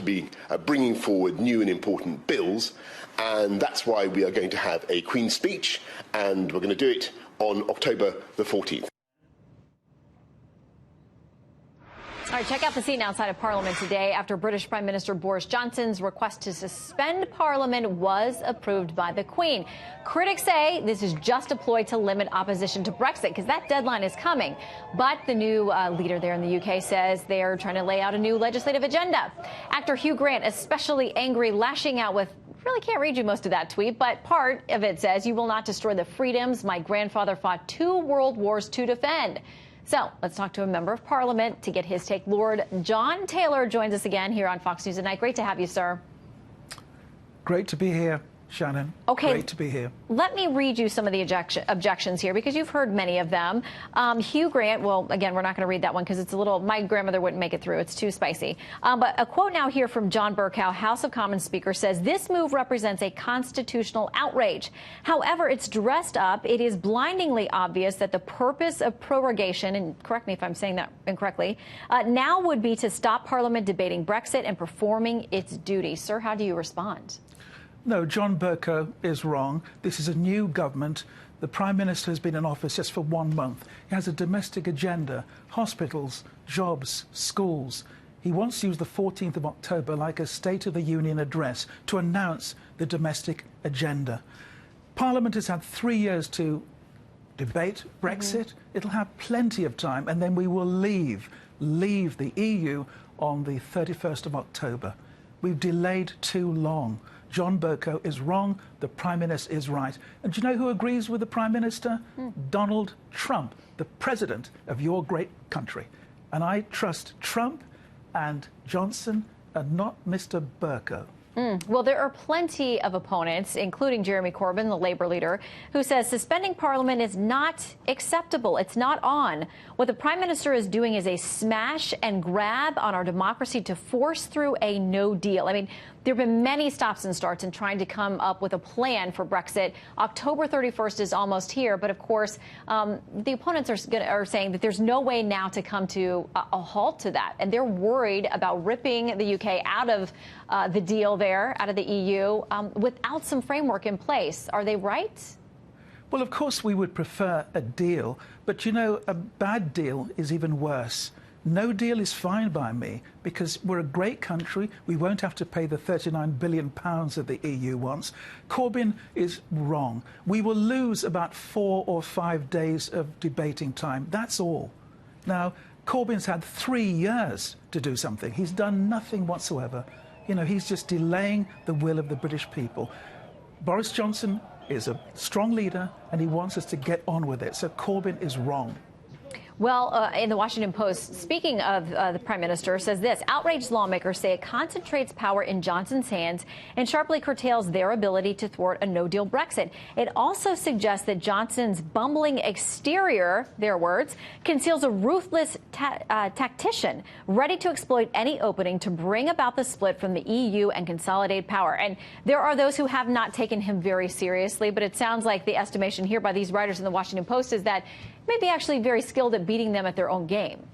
be bringing forward new and important bills, and that's why we are going to have a Queen's speech, and we're going to do it on October the 14th. All right, check out the scene outside of Parliament today after British Prime Minister Boris Johnson's request to suspend Parliament was approved by the Queen. Critics say this is just a ploy to limit opposition to Brexit because that deadline is coming. But the new leader there in the UK says they are trying to lay out a new legislative agenda. Actor Hugh Grant especially angry, lashing out with really can't read you most of that tweet, but part of it says, "You will not destroy the freedoms my grandfather fought 2 world wars to defend." So let's talk to a member of Parliament to get his take. Lord John Taylor joins us again here on Fox News at Night. Great to have you, sir. Great to be here, Shannon. Okay. Great to be here. Let me read you some of the objections here because you've heard many of them. Hugh Grant, well, again, we're not going to read that one because it's a little, my grandmother wouldn't make it through. It's too spicy. But a quote now here from John Bercow, House of Commons Speaker, says this move represents a constitutional outrage. However, it's dressed up. It is blindingly obvious that the purpose of prorogation, and correct me if I'm saying that incorrectly, now would be to stop Parliament debating Brexit and performing its duty. Sir, how do you respond? No, John Bercow is wrong. This is a new government. The Prime Minister has been in office just for 1 month. He has a domestic agenda, hospitals, jobs, schools. He wants to use the 14th of October like a State of the Union address to announce the domestic agenda. Parliament has had 3 years to debate Brexit. It'll have plenty of time, and then we will leave the EU on the 31st of October. We've delayed too long. John Bercow is wrong. The Prime Minister is right. And do you know who agrees with the Prime Minister? Donald Trump, the President of your great country. And I trust Trump and Johnson and not Mr. Bercow. Well, there are plenty of opponents, including Jeremy Corbyn, the Labour leader, who says suspending Parliament is not acceptable. It's not on. What the Prime Minister is doing is a smash and grab on our democracy to force through a no deal. I mean, there have been many stops and starts in trying to come up with a plan for Brexit. October 31st is almost here. But, of course, the opponents are saying that there's no way now to come to a halt to that. And they're worried about ripping the UK out of the deal there, out of the EU, without some framework in place. Are they right? Well, of course, we would prefer a deal. But, you know, a bad deal is even worse. No deal is fine by me because we're a great country. We won't have to pay the £39 billion that the EU wants. Corbyn is wrong. We will lose about 4 or 5 days of debating time. That's all. Now, Corbyn's had 3 years to do something. He's done nothing whatsoever. You know, he's just delaying the will of the British people. Boris Johnson is a strong leader and he wants us to get on with it. So Corbyn is wrong. Well, in the Washington Post, speaking of the Prime Minister, says this: outraged lawmakers say it concentrates power in Johnson's hands and sharply curtails their ability to thwart a no-deal Brexit. It also suggests that Johnson's bumbling exterior, their words, conceals a ruthless tactician ready to exploit any opening to bring about the split from the EU and consolidate power. And there are those who have not taken him very seriously, but it sounds like the estimation here by these writers in the Washington Post is that may be actually very skilled at beating them at their own game.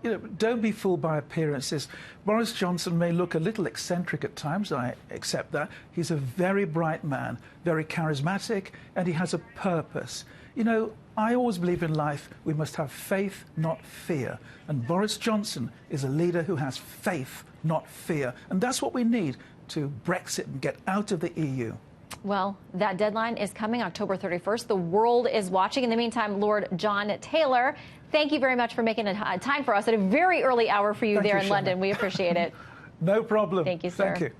You know, don't be fooled by appearances. Boris Johnson may look a little eccentric at times, I accept that. He's a very bright man, very charismatic, and he has a purpose. You know, I always believe in life we must have faith, not fear. And Boris Johnson is a leader who has faith, not fear. And that's what we need to Brexit and get out of the EU. Well, that deadline is coming October 31st. The world is watching. In the meantime, Lord John Taylor, thank you very much for making time for us at a very early hour for you there in London. We appreciate it. No problem. Thank you, sir. Thank you.